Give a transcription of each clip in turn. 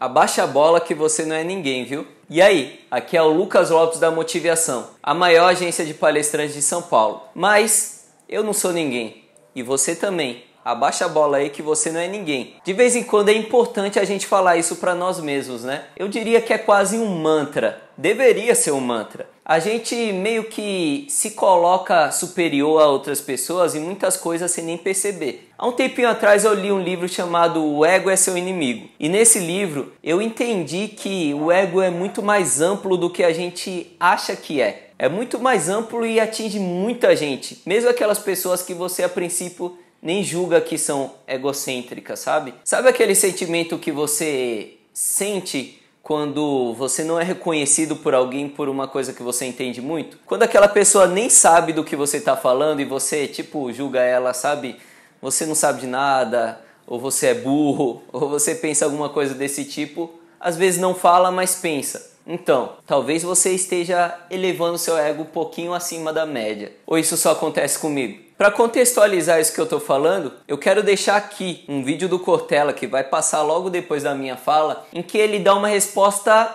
Abaixa a bola que você não é ninguém, viu? E aí, aqui é o Lucas Lopes da Motivação, a maior agência de palestrantes de São Paulo. Mas eu não sou ninguém, e você também. Abaixa a bola aí que você não é ninguém. De vez em quando é importante a gente falar isso para nós mesmos, né? Eu diria que é quase um mantra. Deveria ser um mantra. A gente meio que se coloca superior a outras pessoas em muitas coisas sem nem perceber. Há um tempinho atrás eu li um livro chamado O Ego é Seu Inimigo. E nesse livro eu entendi que o ego é muito mais amplo do que a gente acha que é. É muito mais amplo e atinge muita gente. Mesmo aquelas pessoas que você a princípio nem julga que são egocêntricas, sabe? Sabe aquele sentimento que você sente quando você não é reconhecido por alguém por uma coisa que você entende muito? Quando aquela pessoa nem sabe do que você está falando e você, tipo, julga ela, sabe? Você não sabe de nada, ou você é burro, ou você pensa alguma coisa desse tipo. Às vezes não fala, mas pensa. Então, talvez você esteja elevando seu ego um pouquinho acima da média. Ou isso só acontece comigo? Para contextualizar isso que eu estou falando, eu quero deixar aqui um vídeo do Cortella que vai passar logo depois da minha fala, em que ele dá uma resposta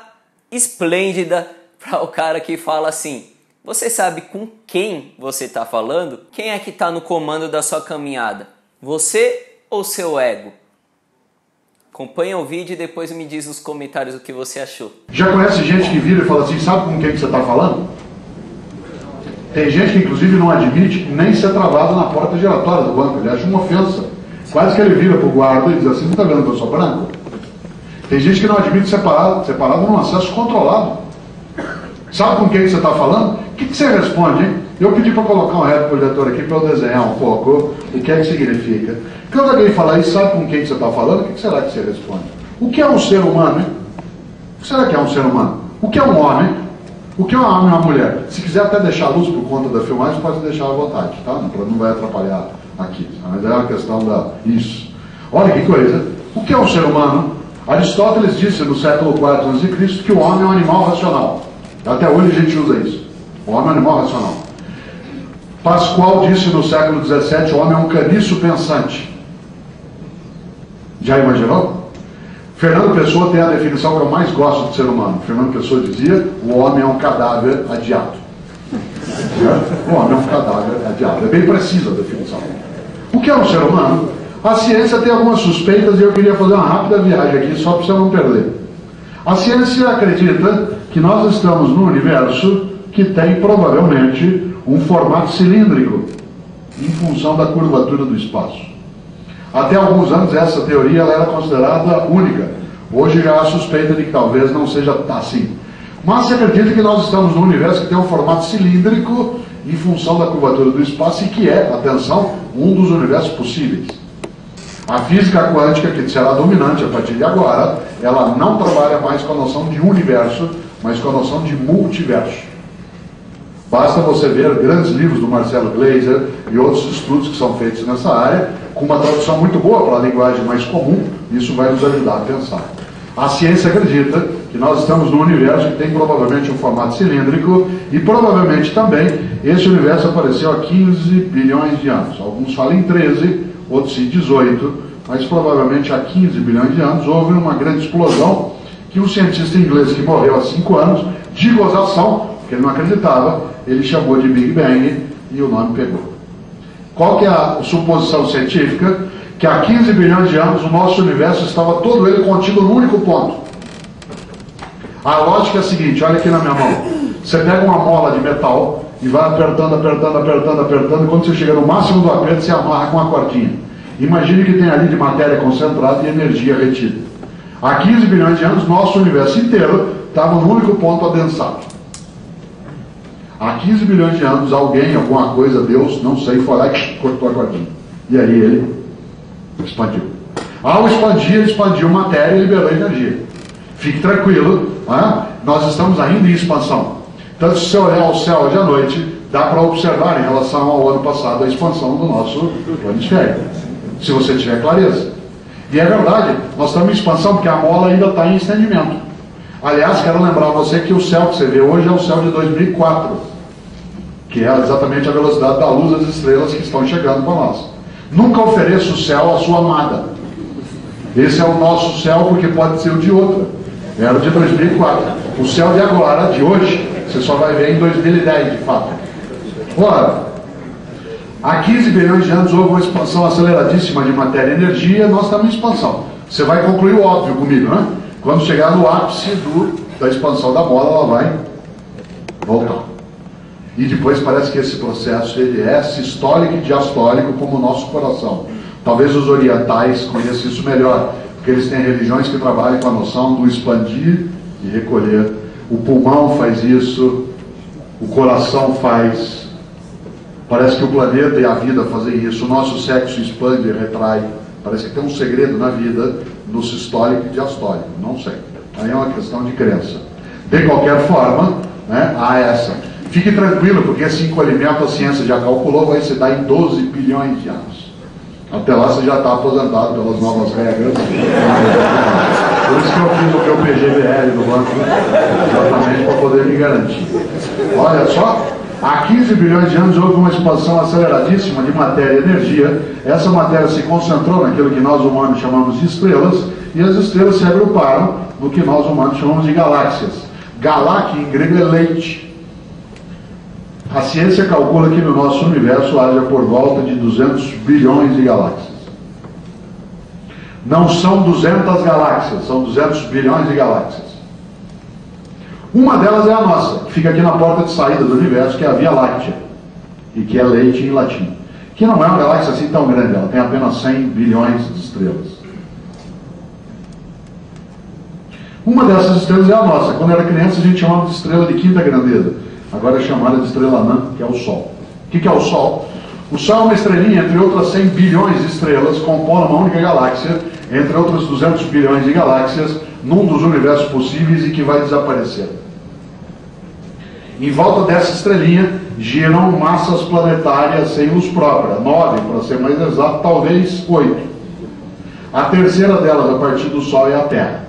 esplêndida para o cara que fala assim: você sabe com quem você está falando? Quem é que está no comando da sua caminhada? Você ou seu ego? Acompanha o vídeo e depois me diz nos comentários o que você achou. Já conhece gente que vira e fala assim, sabe com quem que você está falando? Tem gente que inclusive não admite nem ser travado na porta giratória do banco. Ele acha uma ofensa. Quase que ele vira para o guarda e diz assim, não está vendo que eu sou branco? Tem gente que não admite separado num acesso controlado. Sabe com quem que você está falando? O que você responde, hein? Eu pedi para colocar um retroprojetor aqui para eu desenhar um pouco o que é que significa. Quando alguém fala isso, sabe com quem que você está falando? O que será que você responde? O que é um ser humano, hein? O que será que é um ser humano? O que é um homem? O que é um homem e uma mulher? Se quiser até deixar a luz por conta da filmagem, pode deixar à vontade, tá? Não vai atrapalhar aqui. Mas é uma questão da... Isso. Olha que coisa. O que é um ser humano? Aristóteles disse no século IV a.C. que o homem é um animal racional. Até hoje a gente usa isso. O homem é um animal racional. Pascoal disse no século XVII, o homem é um caniço pensante. Já imaginou? Fernando Pessoa tem a definição que eu mais gosto de ser humano. Fernando Pessoa dizia, o homem é um cadáver adiado. O homem é um cadáver adiado. É bem precisa a definição. O que é um ser humano? A ciência tem algumas suspeitas e eu queria fazer uma rápida viagem aqui, só para você não perder. A ciência acredita que nós estamos num universo que tem provavelmente um formato cilíndrico em função da curvatura do espaço. Até alguns anos essa teoria ela era considerada única. Hoje já há suspeita de que talvez não seja assim. Mas se acredita que nós estamos num universo que tem um formato cilíndrico em função da curvatura do espaço e que é, atenção, um dos universos possíveis. A física quântica, que será dominante a partir de agora, ela não trabalha mais com a noção de universo, mas com a noção de multiverso. Basta você ver grandes livros do Marcelo Gleiser e outros estudos que são feitos nessa área, com uma tradução muito boa para a linguagem mais comum, isso vai nos ajudar a pensar. A ciência acredita que nós estamos num universo que tem provavelmente um formato cilíndrico e provavelmente também esse universo apareceu há 15 bilhões de anos. Alguns falam em 13, outros em 18, mas provavelmente há 15 bilhões de anos houve uma grande explosão que um cientista inglês que morreu há 5 anos, de gozação, porque ele não acreditava, ele chamou de Big Bang e o nome pegou. Qual que é a suposição científica? Que há 15 bilhões de anos o nosso universo estava todo ele contido num único ponto. A lógica é a seguinte, olha aqui na minha mão. Você pega uma mola de metal e vai apertando, apertando, apertando, apertando, e quando você chega no máximo do aperto, você amarra com uma cordinha. Imagine que tem ali de matéria concentrada e energia retida. Há 15 bilhões de anos, nosso universo inteiro estava num único ponto adensado. Há 15 bilhões de anos, alguém, alguma coisa, Deus, não sei, foi lá e cortou a cordinha. E aí ele expandiu. Ao expandir, ele expandiu matéria e liberou energia. Fique tranquilo, nós estamos ainda em expansão. Então, se você olhar ao céu hoje à noite, dá para observar em relação ao ano passado a expansão do nosso planisfério. Se você tiver clareza. E é verdade, nós estamos em expansão porque a mola ainda está em estendimento. Aliás, quero lembrar a você que o céu que você vê hoje é o céu de 2004, que é exatamente a velocidade da luz das estrelas que estão chegando para nós. Nunca ofereça o céu à sua amada. Esse é o nosso céu, porque pode ser o de outra. Era o de 2004. O céu de agora, de hoje, você só vai ver em 2010, de fato. Ora, há 15 bilhões de anos houve uma expansão aceleradíssima de matéria e energia, nós estamos em expansão. Você vai concluir o óbvio comigo, né? Quando chegar no ápice da expansão da bola, ela vai voltar. E depois parece que esse processo ele é sistólico e diastólico como o nosso coração. Talvez os orientais conheçam isso melhor, porque eles têm religiões que trabalham com a noção do expandir e recolher. O pulmão faz isso, o coração faz. Parece que o planeta e a vida fazem isso. O nosso sexo expande e retrai. Parece que tem um segredo na vida no sistólico e diastólico. Não sei. Aí é uma questão de crença. De qualquer forma, né, há essa. Fique tranquilo, porque esse encolhimento a ciência já calculou, vai se dar em 12 bilhões de anos. Até lá você já está aposentado pelas novas regras. Por isso que eu fiz o meu PGBL no banco, exatamente para poder me garantir. Olha só, há 15 bilhões de anos houve uma expansão aceleradíssima de matéria e energia. Essa matéria se concentrou naquilo que nós humanos chamamos de estrelas, e as estrelas se agruparam no que nós humanos chamamos de galáxias. Galáxia em grego é leite. A ciência calcula que no nosso universo haja por volta de 200 bilhões de galáxias. Não são 200 galáxias, são 200 bilhões de galáxias. Uma delas é a nossa, que fica aqui na porta de saída do universo, que é a Via Láctea, e que é leite em latim. Que não é uma galáxia assim tão grande, ela tem apenas 100 bilhões de estrelas. Uma dessas estrelas é a nossa. Quando era criança a gente chamava de estrela de quinta grandeza. Agora é chamada de estrela anã, que é o Sol. O que é o Sol? O Sol é uma estrelinha, entre outras 100 bilhões de estrelas, compondo uma única galáxia, entre outras 200 bilhões de galáxias, num dos universos possíveis e que vai desaparecer. Em volta dessa estrelinha giram massas planetárias sem luz própria, 9 para ser mais exato, talvez 8. A terceira delas, a partir do Sol, é a Terra.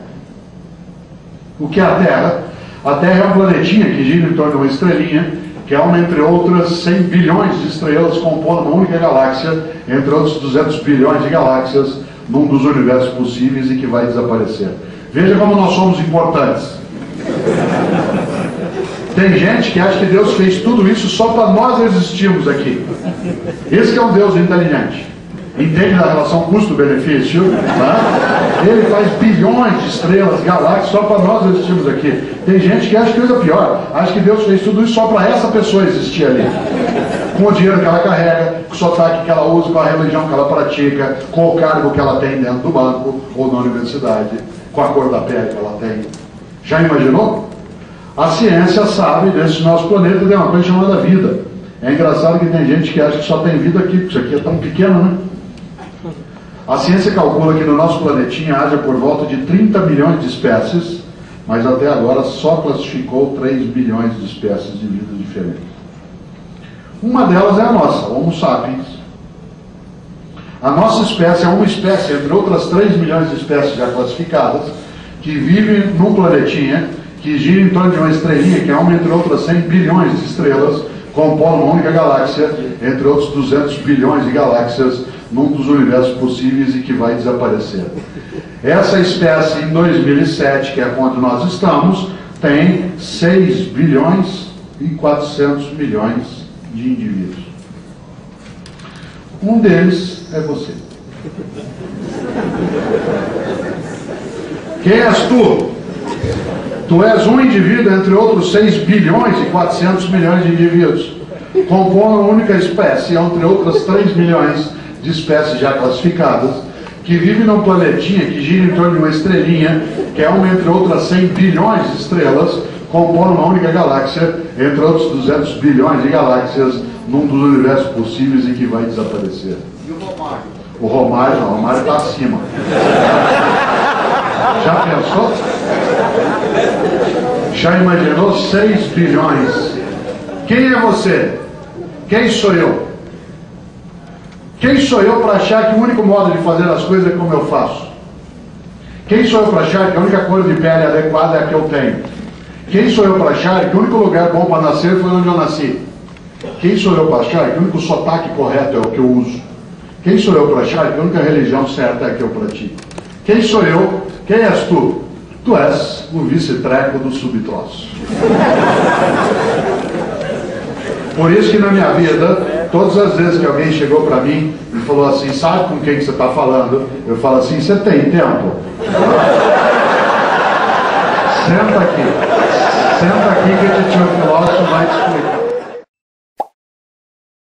O que é a Terra? A Terra é um planetinha que gira em torno de uma estrelinha, que é uma, entre outras, 100 bilhões de estrelas, compondo uma única galáxia, entre outros 200 bilhões de galáxias, num dos universos possíveis e que vai desaparecer. Veja como nós somos importantes. Tem gente que acha que Deus fez tudo isso só para nós existirmos aqui. Esse que é um Deus inteligente. Entende a relação custo-benefício? Tá? Ele faz bilhões de estrelas, galáxias, só para nós existirmos aqui. Tem gente que acha que coisa pior. Acha que Deus fez tudo isso só para essa pessoa existir ali. Com o dinheiro que ela carrega, com o sotaque que ela usa, com a religião que ela pratica, com o cargo que ela tem dentro do banco ou na universidade, com a cor da pele que ela tem. Já imaginou? A ciência sabe desse nosso planeta tem uma coisa chamada vida. É engraçado que tem gente que acha que só tem vida aqui, porque isso aqui é tão pequeno, né? A ciência calcula que no nosso planetinha haja por volta de 30 milhões de espécies, mas até agora só classificou 3 bilhões de espécies de vida diferentes. Uma delas é a nossa, Homo sapiens. A nossa espécie é uma espécie, entre outras 3 milhões de espécies já classificadas, que vive num planetinha que gira em torno de uma estrelinha, que é uma, entre outras 100 bilhões de estrelas, compondo uma única galáxia, entre outros 200 bilhões de galáxias, num dos universos possíveis e que vai desaparecer. Essa espécie, em 2007, que é onde nós estamos, tem 6 bilhões e 400 milhões de indivíduos. Um deles é você. Quem és tu? Tu és um indivíduo entre outros 6 bilhões e 400 milhões de indivíduos, compondo uma única espécie, entre outras 3 milhões de espécies já classificadas, que vive num planetinha que gira em torno de uma estrelinha, que é uma entre outras 100 bilhões de estrelas, compondo uma única galáxia, entre outros 200 bilhões de galáxias, num dos universos possíveis e que vai desaparecer. E o Romário? O Romário não, o Romário está acima. Já pensou? Já imaginou 6 bilhões? Quem é você? Quem sou eu? Quem sou eu para achar que o único modo de fazer as coisas é como eu faço? Quem sou eu para achar que a única cor de pele adequada é a que eu tenho? Quem sou eu para achar que o único lugar bom para nascer foi onde eu nasci? Quem sou eu para achar que o único sotaque correto é o que eu uso? Quem sou eu para achar que a única religião certa é a que eu pratico? Quem sou eu? Quem és tu? Tu és o vice-treco do subtroço. Por isso que na minha vida, todas as vezes que alguém chegou para mim e falou assim, sabe com quem que você está falando? Eu falo assim, você tem tempo? Senta aqui que o tio filósofo vai te explicar.